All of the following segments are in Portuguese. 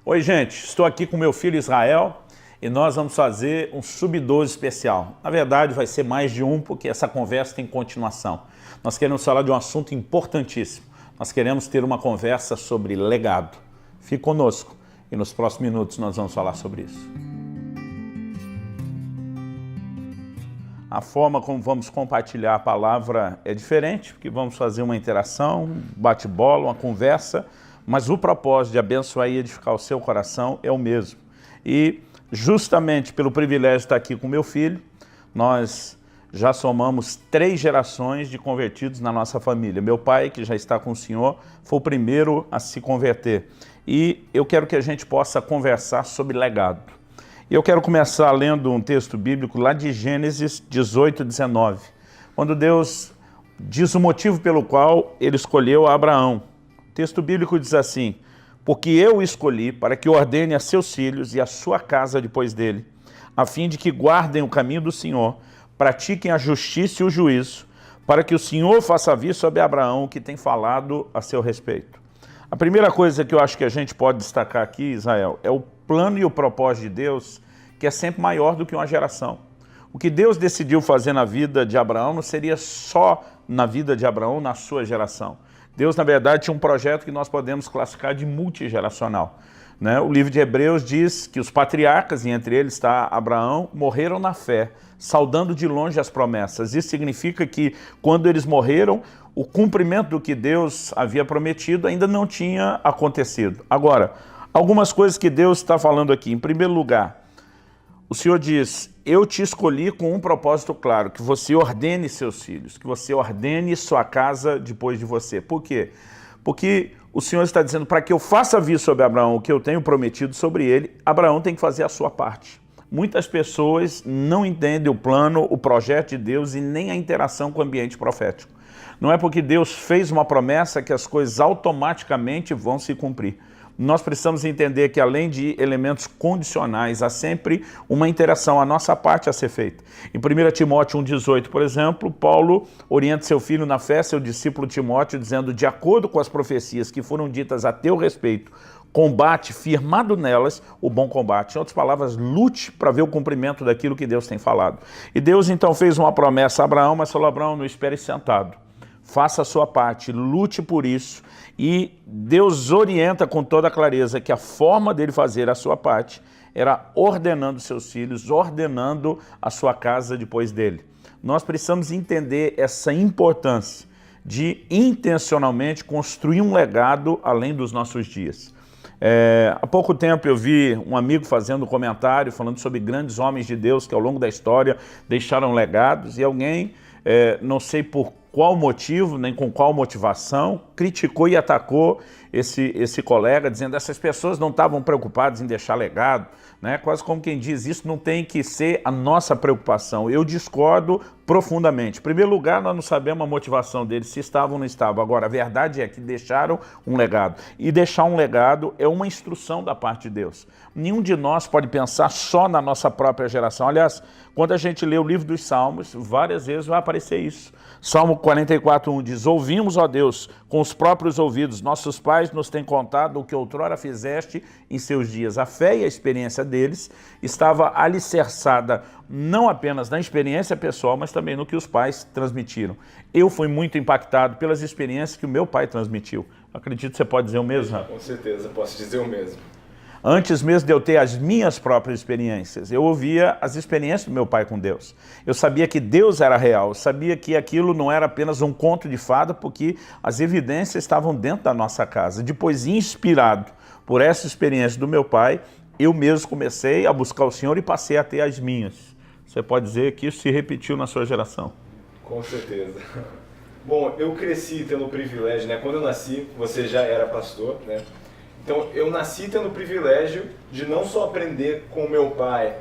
Oi, gente, estou aqui com meu filho Israel e nós vamos fazer um sub-12 especial. Na verdade, vai ser mais de um, porque essa conversa tem continuação. Nós queremos falar de um assunto importantíssimo. Nós queremos ter uma conversa sobre legado. Fique conosco e nos próximos minutos nós vamos falar sobre isso. A forma como vamos compartilhar a palavra é diferente, porque vamos fazer uma interação, um bate-bola, uma conversa, mas o propósito de abençoar e edificar o seu coração é o mesmo. E justamente pelo privilégio de estar aqui com meu filho, nós já somamos 3 gerações de convertidos na nossa família. Meu pai, que já está com o senhor, foi o primeiro a se converter. E eu quero que a gente possa conversar sobre legado. Eu quero começar lendo um texto bíblico lá de Gênesis 18, 19, quando Deus diz o motivo pelo qual ele escolheu Abraão. O texto bíblico diz assim: porque eu o escolhi para que ordene a seus filhos e a sua casa depois dele, a fim de que guardem o caminho do Senhor, pratiquem a justiça e o juízo, para que o Senhor faça vir sobre Abraão o que tem falado a seu respeito. A primeira coisa que eu acho que a gente pode destacar aqui, Israel, é o plano e o propósito de Deus, que é sempre maior do que uma geração. O que Deus decidiu fazer na vida de Abraão não seria só na vida de Abraão, na sua geração. Deus, na verdade, tinha um projeto que nós podemos classificar de multigeracional. O livro de Hebreus diz que os patriarcas, e entre eles está Abraão, morreram na fé, saudando de longe as promessas. Isso significa que, quando eles morreram, o cumprimento do que Deus havia prometido ainda não tinha acontecido. Agora, algumas coisas que Deus está falando aqui. Em primeiro lugar, o Senhor diz: eu te escolhi com um propósito claro, que você ordene seus filhos, que você ordene sua casa depois de você. Por quê? Porque o Senhor está dizendo, para que eu faça vir sobre Abraão o que eu tenho prometido sobre ele, Abraão tem que fazer a sua parte. Muitas pessoas não entendem o plano, o projeto de Deus e nem a interação com o ambiente profético. Não é porque Deus fez uma promessa que as coisas automaticamente vão se cumprir. Nós precisamos entender que, além de elementos condicionais, há sempre uma interação, a nossa parte a ser feita. Em 1 Timóteo 1,18, por exemplo, Paulo orienta seu filho na fé, seu discípulo Timóteo, dizendo: de acordo com as profecias que foram ditas a teu respeito, combate firmado nelas o bom combate. Em outras palavras, lute para ver o cumprimento daquilo que Deus tem falado. E Deus então fez uma promessa a Abraão, mas falou: Abraão, não espere sentado. Faça a sua parte, lute por isso. E Deus orienta com toda a clareza que a forma dele fazer a sua parte era ordenando seus filhos, ordenando a sua casa depois dele. Nós precisamos entender essa importância de intencionalmente construir um legado além dos nossos dias. Há pouco tempo eu vi um amigo fazendo um comentário falando sobre grandes homens de Deus que ao longo da história deixaram legados, e alguém, não sei por qual motivo, nem com qual motivação, criticou e atacou esse colega, dizendo que essas pessoas não estavam preocupadas em deixar legado, quase como quem diz, isso não tem que ser a nossa preocupação. Eu discordo profundamente. Em primeiro lugar, nós não sabemos a motivação deles, se estavam ou não estavam. Agora, a verdade é que deixaram um legado. E deixar um legado é uma instrução da parte de Deus. Nenhum de nós pode pensar só na nossa própria geração. Aliás, quando a gente lê o livro dos Salmos, várias vezes vai aparecer isso. Salmo 44:1 diz: ouvimos, ó Deus, com os próprios ouvidos, nossos pais nos têm contado o que outrora fizeste em seus dias. A fé e a experiência deles estava alicerçada não apenas na experiência pessoal, mas também no que os pais transmitiram. Eu fui muito impactado pelas experiências que o meu pai transmitiu. Acredito que você pode dizer o mesmo, Rafa? Com certeza, posso dizer o mesmo. Antes mesmo de eu ter as minhas próprias experiências, eu ouvia as experiências do meu pai com Deus. Eu sabia que Deus era real, eu sabia que aquilo não era apenas um conto de fada, porque as evidências estavam dentro da nossa casa. Depois, inspirado por essa experiência do meu pai, eu mesmo comecei a buscar o Senhor e passei a ter as minhas. Você pode dizer que isso se repetiu na sua geração? Com certeza. Bom, eu cresci tendo o privilégio, quando eu nasci, você já era pastor, Então, eu nasci tendo o privilégio de não só aprender com o meu pai,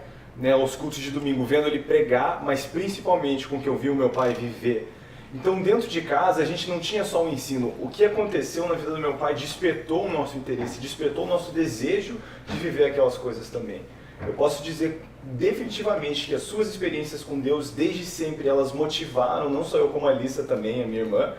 aos cultos de domingo, vendo ele pregar, mas principalmente com o que eu vi o meu pai viver. Então, dentro de casa, a gente não tinha só o ensino. O que aconteceu na vida do meu pai despertou o nosso interesse, despertou o nosso desejo de viver aquelas coisas também. eu posso dizer definitivamente que as suas experiências com Deus, desde sempre, elas motivaram, não só eu como a Alissa também, a minha irmã,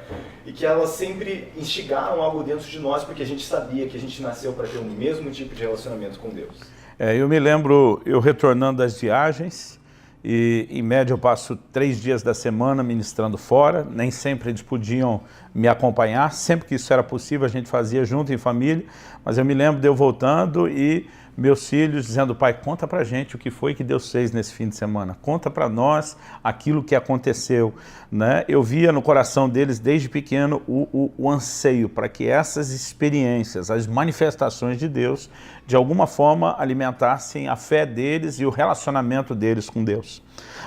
e que elas sempre instigaram algo dentro de nós, porque a gente sabia que a gente nasceu para ter o mesmo tipo de relacionamento com Deus. Eu me lembro, eu retornando das viagens, e em média eu passo 3 dias da semana ministrando fora, nem sempre eles podiam me acompanhar, sempre que isso era possível a gente fazia junto em família, mas eu me lembro de eu voltando e meus filhos dizendo: pai, conta pra gente o que foi que Deus fez nesse fim de semana, conta pra nós aquilo que aconteceu, né? Eu via no coração deles desde pequeno o anseio para que essas experiências, as manifestações de Deus, de alguma forma alimentassem a fé deles e o relacionamento deles com Deus.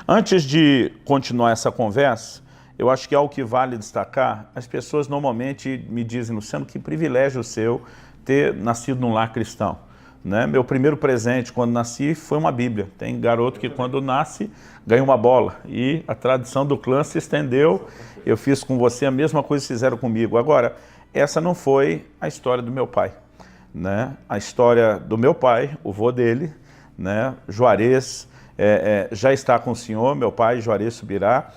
Antes de continuar essa conversa, eu acho que algo que vale destacar, as pessoas normalmente me dizem: Luciano, que privilégio seu ter nascido num lar cristão. Né? Meu primeiro presente quando nasci foi uma Bíblia. Tem garoto que quando nasce ganha uma bola. E a tradição do clã se estendeu. Eu fiz com você a mesma coisa que fizeram comigo. Agora, essa não foi a história do meu pai. Né? A história do meu pai, o vô dele, né? Juarez, já está com o senhor, meu pai, Juarez Subirá.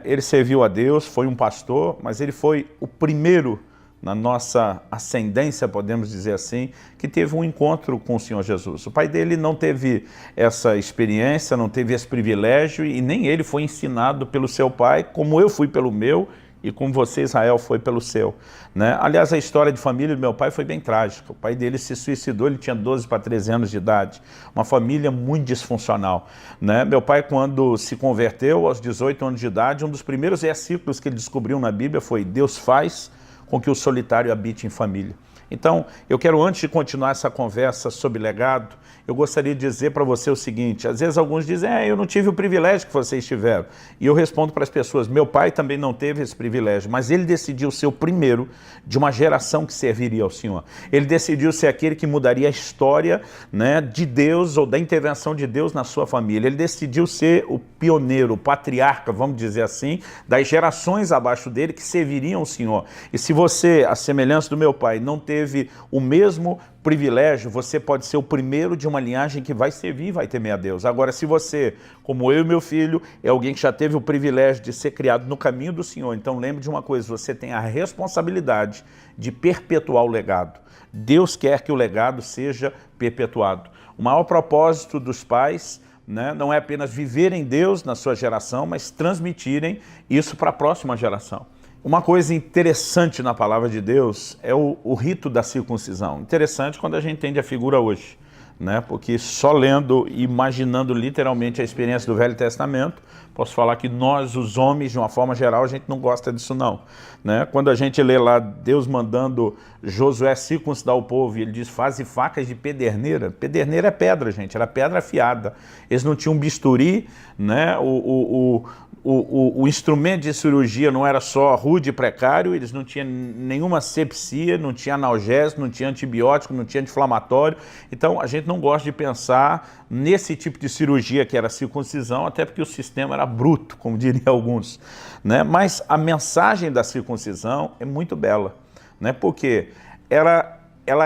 Ele serviu a Deus, foi um pastor, mas ele foi o primeiro na nossa ascendência, podemos dizer assim, que teve um encontro com o Senhor Jesus. O pai dele não teve essa experiência, não teve esse privilégio e nem ele foi ensinado pelo seu pai, como eu fui pelo meu e como você, Israel, foi pelo seu. Né? Aliás, a história de família do meu pai foi bem trágica. O pai dele se suicidou, ele tinha 12 para 13 anos de idade. Uma família muito disfuncional. Né? Meu pai, quando se converteu, aos 18 anos de idade, um dos primeiros versículos que ele descobriu na Bíblia foi: Deus faz com que o solitário habite em família. Então, eu quero, antes de continuar essa conversa sobre legado, eu gostaria de dizer para você o seguinte: às vezes alguns dizem: eu não tive o privilégio que vocês tiveram. E eu respondo para as pessoas: meu pai também não teve esse privilégio, mas ele decidiu ser o primeiro de uma geração que serviria ao Senhor. Ele decidiu ser aquele que mudaria a história, né, de Deus ou da intervenção de Deus na sua família. Ele decidiu ser o pioneiro, o patriarca, vamos dizer assim, das gerações abaixo dele que serviriam ao Senhor. E se você, à semelhança do meu pai, não teve o mesmo privilégio, você pode ser o primeiro de uma linhagem que vai servir e vai temer a Deus. Agora, se você, como eu e meu filho, é alguém que já teve o privilégio de ser criado no caminho do Senhor, então lembre de uma coisa: você tem a responsabilidade de perpetuar o legado. Deus quer que o legado seja perpetuado. O maior propósito dos pais, né, não é apenas viver em Deus na sua geração, mas transmitirem isso para a próxima geração. Uma coisa interessante na palavra de Deus é o rito da circuncisão. Interessante quando a gente entende a figura hoje, né? Porque só lendo e imaginando literalmente a experiência do Velho Testamento, posso falar que nós, os homens, de uma forma geral, a gente não gosta disso não. Né? Quando a gente lê lá Deus mandando Josué circuncidar o povo, e ele diz: faze facas de pederneira. Pederneira é pedra, gente, era pedra afiada. Eles não tinham bisturi, né? O instrumento de cirurgia não era só rude e precário, eles não tinham nenhuma asepsia, não tinha analgésico, não tinha antibiótico, não tinha anti-inflamatório. Então a gente não gosta de pensar nesse tipo de cirurgia que era a circuncisão, até porque o sistema era bruto, como diriam alguns. Né? Mas a mensagem da circuncisão é muito bela, né? Porque ela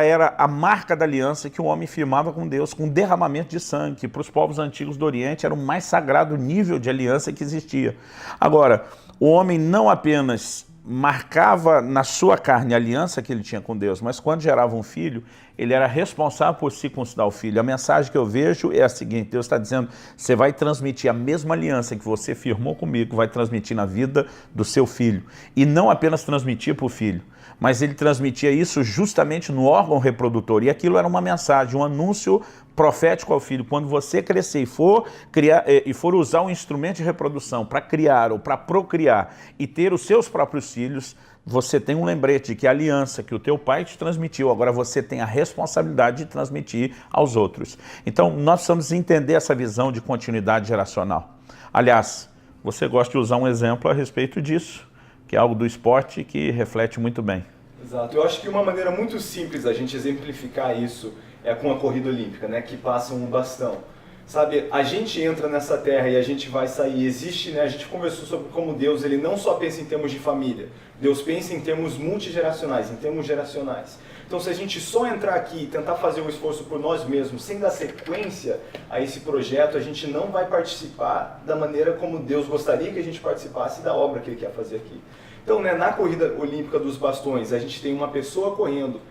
era a marca da aliança que o homem firmava com Deus, com derramamento de sangue, que para os povos antigos do Oriente era o mais sagrado nível de aliança que existia. Agora, o homem não apenas marcava na sua carne a aliança que ele tinha com Deus, mas quando gerava um filho, ele era responsável por circuncidar o filho. A mensagem que eu vejo é a seguinte: Deus está dizendo: você vai transmitir a mesma aliança que você firmou comigo, vai transmitir na vida do seu filho. E não apenas transmitir para o filho, mas ele transmitia isso justamente no órgão reprodutor. E aquilo era uma mensagem, um anúncio profético ao filho: quando você crescer e for criar e for usar um instrumento de reprodução para criar ou para procriar e ter os seus próprios filhos, você tem um lembrete de que a aliança que o teu pai te transmitiu, agora você tem a responsabilidade de transmitir aos outros. Então nós precisamos entender essa visão de continuidade geracional. Aliás, você gosta de usar um exemplo a respeito disso, que é algo do esporte que reflete muito bem. Exato. Eu acho que uma maneira muito simples da gente exemplificar isso é com a corrida olímpica, né, que passa um bastão. Sabe, a gente entra nessa terra e a gente vai sair. Existe, né, a gente conversou sobre como Deus, ele não só pensa em termos de família. Deus pensa em termos multigeracionais, em termos geracionais. Então, se a gente só entrar aqui e tentar fazer o esforço por nós mesmos, sem dar sequência a esse projeto, a gente não vai participar da maneira como Deus gostaria que a gente participasse da obra que Ele quer fazer aqui. Então, né, na corrida olímpica dos bastões, a gente tem uma pessoa correndo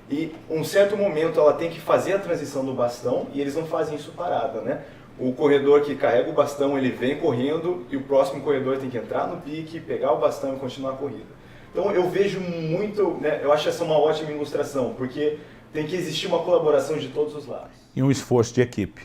e, um certo momento, ela tem que fazer a transição do bastão e eles não fazem isso parada, né? O corredor que carrega o bastão, ele vem correndo e o próximo corredor tem que entrar no pique, pegar o bastão e continuar a corrida. Então eu vejo muito, né, eu acho essa uma ótima ilustração, porque tem que existir uma colaboração de todos os lados. E um esforço de equipe.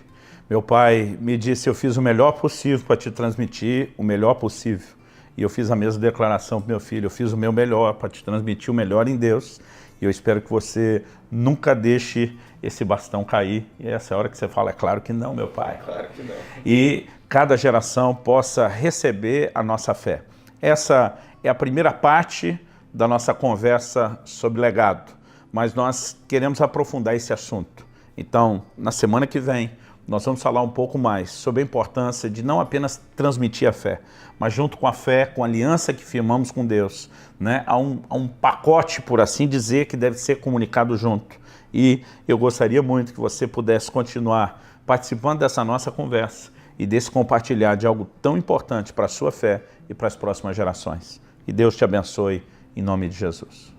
Meu pai me disse, eu fiz o melhor possível para te transmitir o melhor possível. E eu fiz a mesma declaração para meu filho, eu fiz o meu melhor para te transmitir o melhor em Deus. E eu espero que você nunca deixe esse bastão cair. E essa é a hora que você fala, é claro que não, meu pai. Claro que não. E cada geração possa receber a nossa fé. Essa é a primeira parte da nossa conversa sobre legado. Mas nós queremos aprofundar esse assunto. Então, na semana que vem, nós vamos falar um pouco mais sobre a importância de não apenas transmitir a fé, mas junto com a fé, com a aliança que firmamos com Deus, né? Há um pacote, por assim dizer, que deve ser comunicado junto. E eu gostaria muito que você pudesse continuar participando dessa nossa conversa e desse compartilhar de algo tão importante para a sua fé e para as próximas gerações. Que Deus te abençoe, em nome de Jesus.